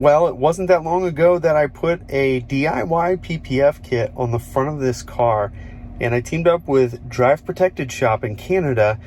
Well, it wasn't that long ago that I put a DIY PPF kit on the front of this car, and I teamed up with Drive Protected Shop in Canada,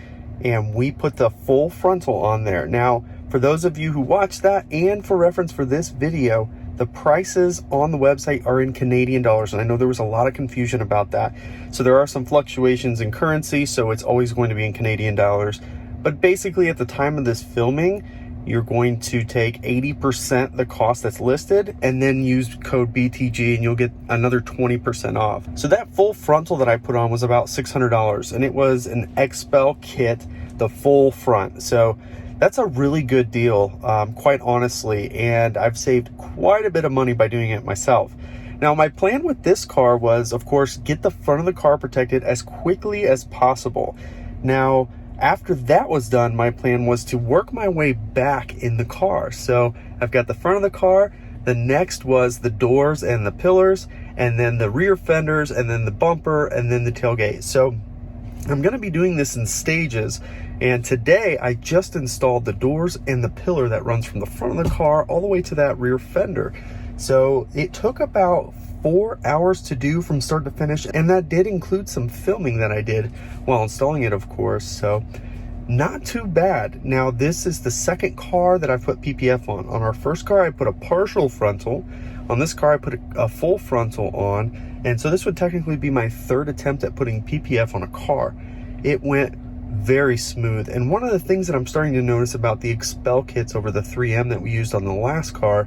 and we put the full frontal on there. Now, for those of you who watched that, and for reference for this video, the prices on the website are in Canadian dollars, and I know there was a lot of confusion about that. So there are some fluctuations in currency, so it's always going to be in Canadian dollars. But basically, at the time of this filming, you're going to take 80% the cost that's listed and then use code BTG and you'll get another 20% off. So that full frontal that I put on was about $600, and it was an Xpel kit, the full front. So that's a really good deal, quite honestly, and I've saved quite a bit of money by doing it myself. Now, my plan with this car was, of course, get the front of the car protected as quickly as possible. Now, after that was done, my plan was to work my way back in the car. So I've got the front of the car, the next was the doors and the pillars, and then the rear fenders, and then the bumper, and then the tailgate. So I'm gonna be doing this in stages, and today I just installed the doors and the pillar that runs from the front of the car all the way to that rear fender. So it took about 4 hours to do from start to finish, and that did include some filming that I did while installing it, of course, so not too bad. Now, this is the second car that I put PPF on. On our first car, I put a partial frontal. On this car, I put a full frontal on, and so this would technically be my third attempt at putting PPF on a car. It went very smooth, and one of the things that I'm starting to notice about the Xpel kits over the 3M that we used on the last car,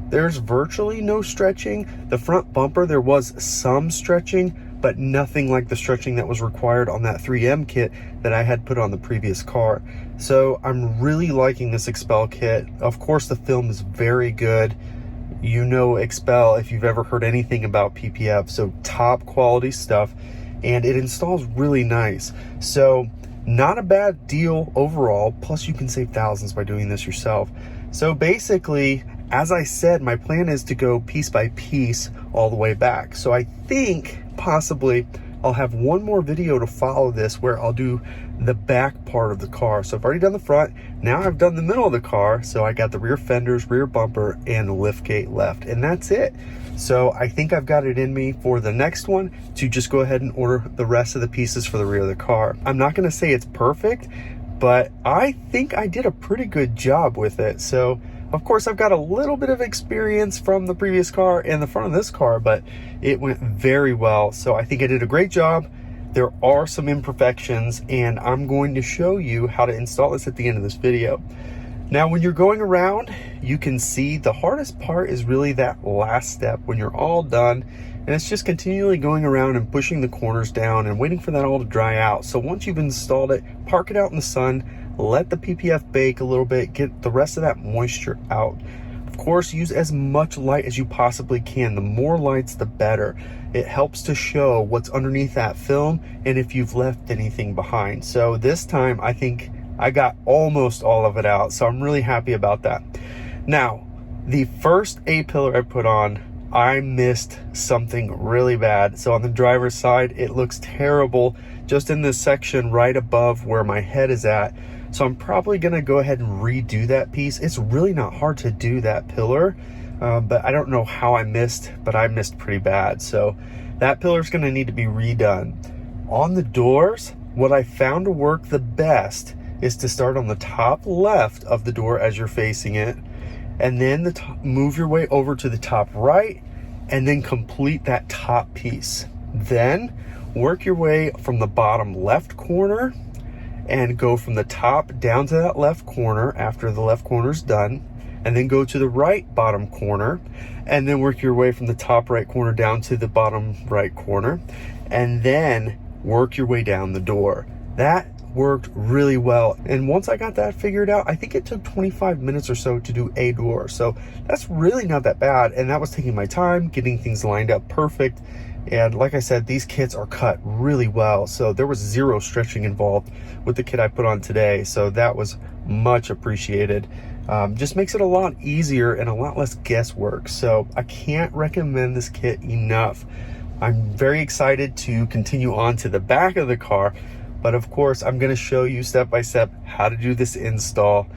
there's virtually no stretching. The front bumper, there was some stretching, but nothing like the stretching that was required on that 3M kit that I had put on the previous car. So I'm really liking this Xpel kit. Of course, the film is very good. You know Xpel if you've ever heard anything about PPF, so top quality stuff, and it installs really nice. So not a bad deal overall, plus you can save thousands by doing this yourself. So basically, as I said, my plan is to go piece by piece all the way back. So I think possibly I'll have one more video to follow this where I'll do the back part of the car. So I've already done the front, now I've done the middle of the car. So I got the rear fenders, rear bumper, and the lift gate left, and that's it. So I think I've got it in me for the next one to just go ahead and order the rest of the pieces for the rear of the car. I'm not gonna say it's perfect, but I think I did a pretty good job with it. So of course, I've got a little bit of experience from the previous car and the front of this car, but it went very well. So I think I did a great job. There are some imperfections, and I'm going to show you how to install this at the end of this video. Now, when you're going around, you can see the hardest part is really that last step when you're all done, and it's just continually going around and pushing the corners down and waiting for that all to dry out. So once you've installed it, park it out in the sun, let the PPF bake a little bit, get the rest of that moisture out. Of course, use as much light as you possibly can. The more lights, the better. It helps to show what's underneath that film and if you've left anything behind. So this time, I think I got almost all of it out, so I'm really happy about that. Now, the first A-pillar I put on, I missed something really bad. So on the driver's side, it looks terrible just in this section right above where my head is at. So I'm probably gonna go ahead and redo that piece. It's really not hard to do that pillar, but I don't know how I missed, but I missed pretty bad. So that pillar is gonna need to be redone. On the doors, what I found to work the best is to start on the top left of the door as you're facing it, and then move your way over to the top right, and then complete that top piece. Then work your way from the bottom left corner and go from the top down to that left corner after the left corner is done, and then go to the right bottom corner, and then work your way from the top right corner down to the bottom right corner, and then work your way down the door. That worked really well, and once I got that figured out, I think it took 25 minutes or so to do a door. So that's really not that bad, and that was taking my time, getting things lined up perfect. And like I said, these kits are cut really well, so there was zero stretching involved with the kit I put on today, so that was much appreciated. Just makes it a lot easier and a lot less guesswork, so I can't recommend this kit enough. I'm very excited to continue on to the back of the car, But of course, I'm going to show you step by step how to do this install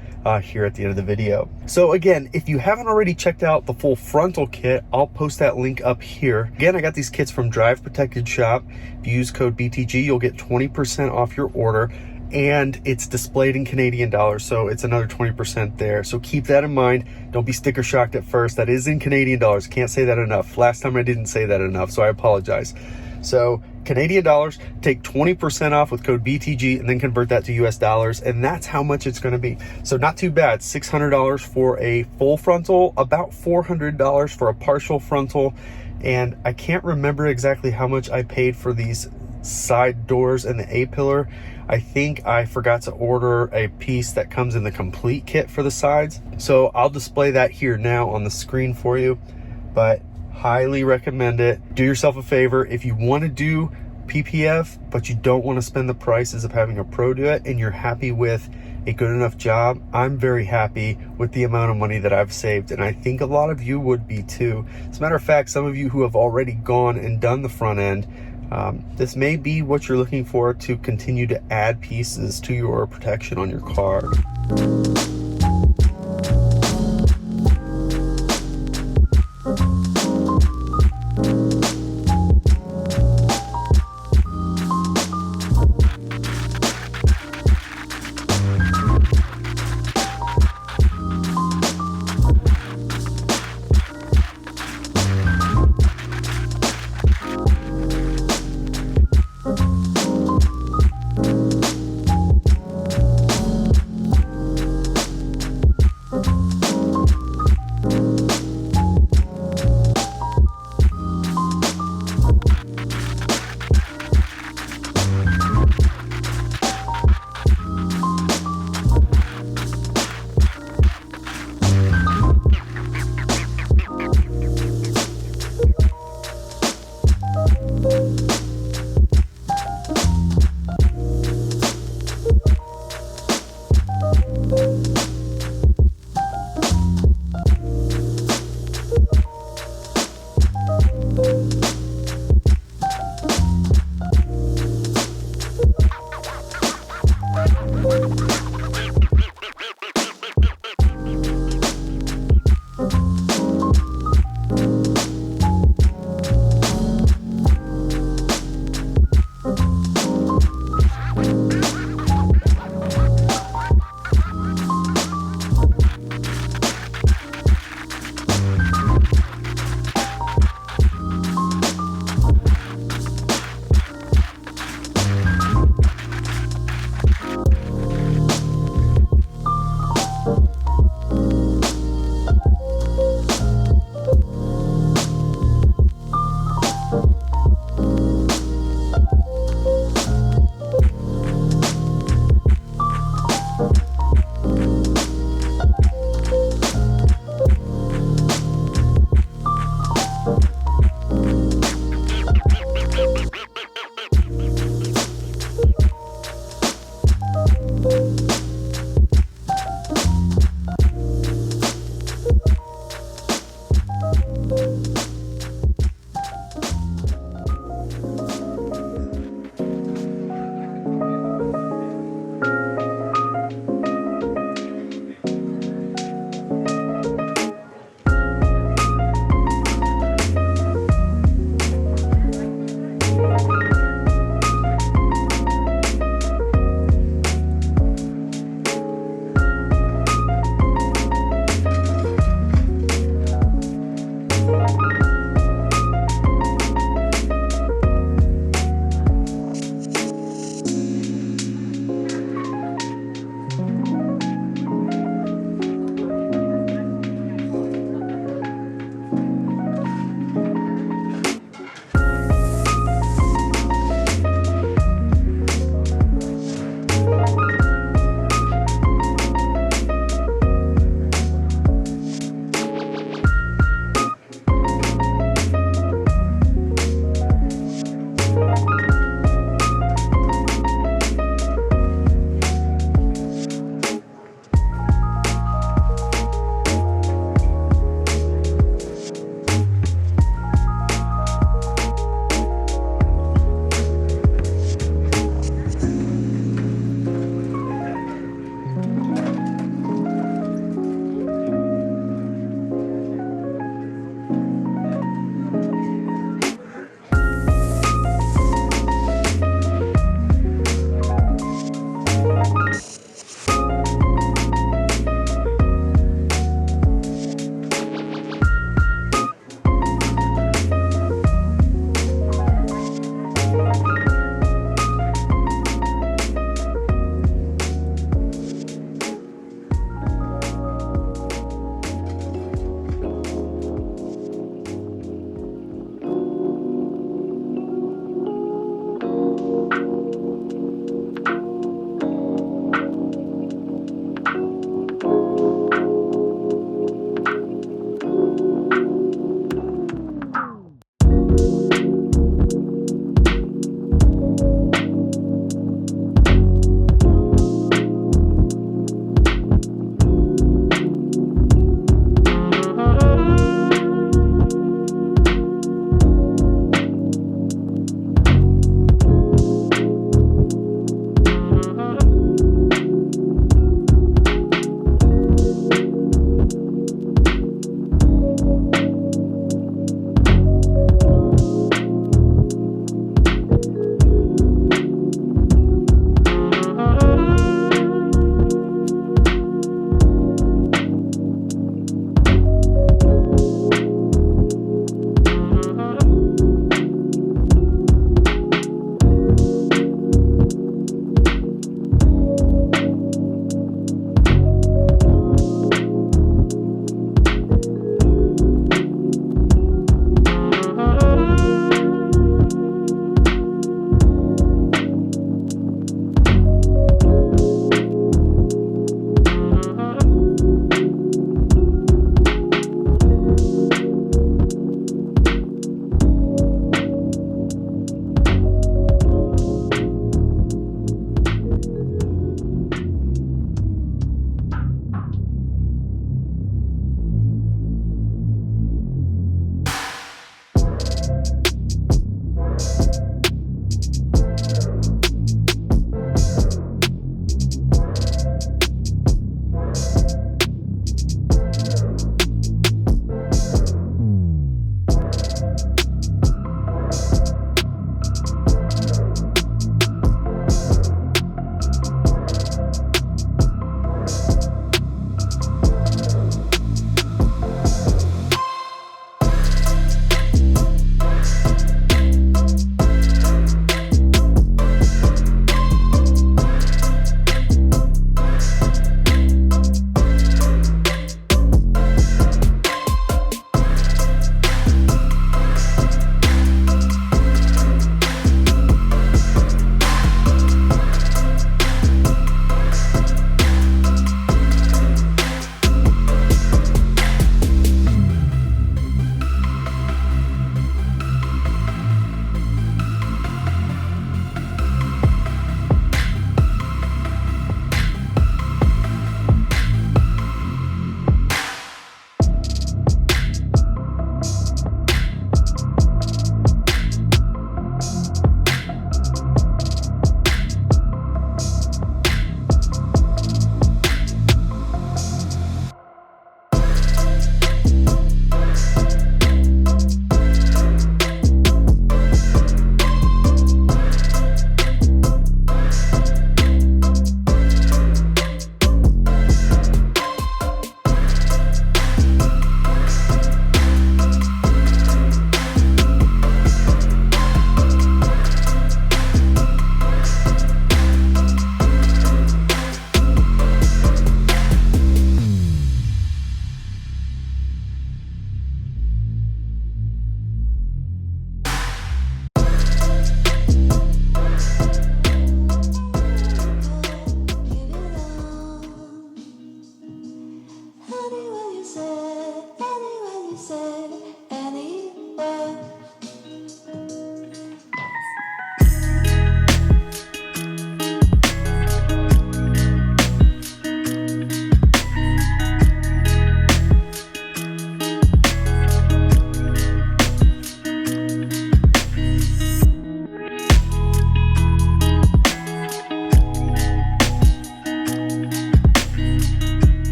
here at the end of the video. So again, if you haven't already checked out the full frontal kit, I'll post that link up here. Again, I got these kits from Drive Protected Shop. If you use code BTG, you'll get 20% off your order, and it's displayed in Canadian dollars, so it's another 20% there. So keep that in mind. Don't be sticker shocked at first. That is in Canadian dollars. Can't say that enough. Last time I didn't say that enough, so I apologize. So Canadian dollars, take 20% off with code BTG, and then convert that to US dollars, and that's how much it's going to be. So not too bad. $600 for a full frontal, about $400 for a partial frontal, and I can't remember exactly how much I paid for these side doors and the A-pillar. I think I forgot to order a piece that comes in the complete kit for the sides, so I'll display that here now on the screen for you, but highly recommend it. Do yourself a favor, if you want to do PPF but you don't want to spend the prices of having a pro do it, and you're happy with a good enough job, I'm very happy with the amount of money that I've saved, and I think a lot of you would be too. As a matter of fact, some of you who have already gone and done the front end, this may be what you're looking for to continue to add pieces to your protection on your car.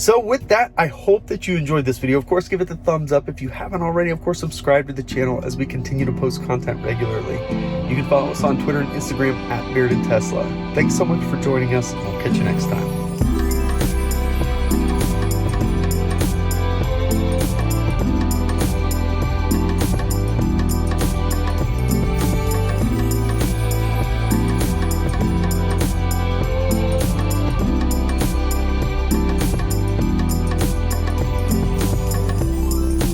So with that, I hope that you enjoyed this video. Of course, give it the thumbs up. If you haven't already, of course, subscribe to the channel as we continue to post content regularly. You can follow us on Twitter and Instagram at Bearded Tesla. Thanks so much for joining us, and I'll catch you next time.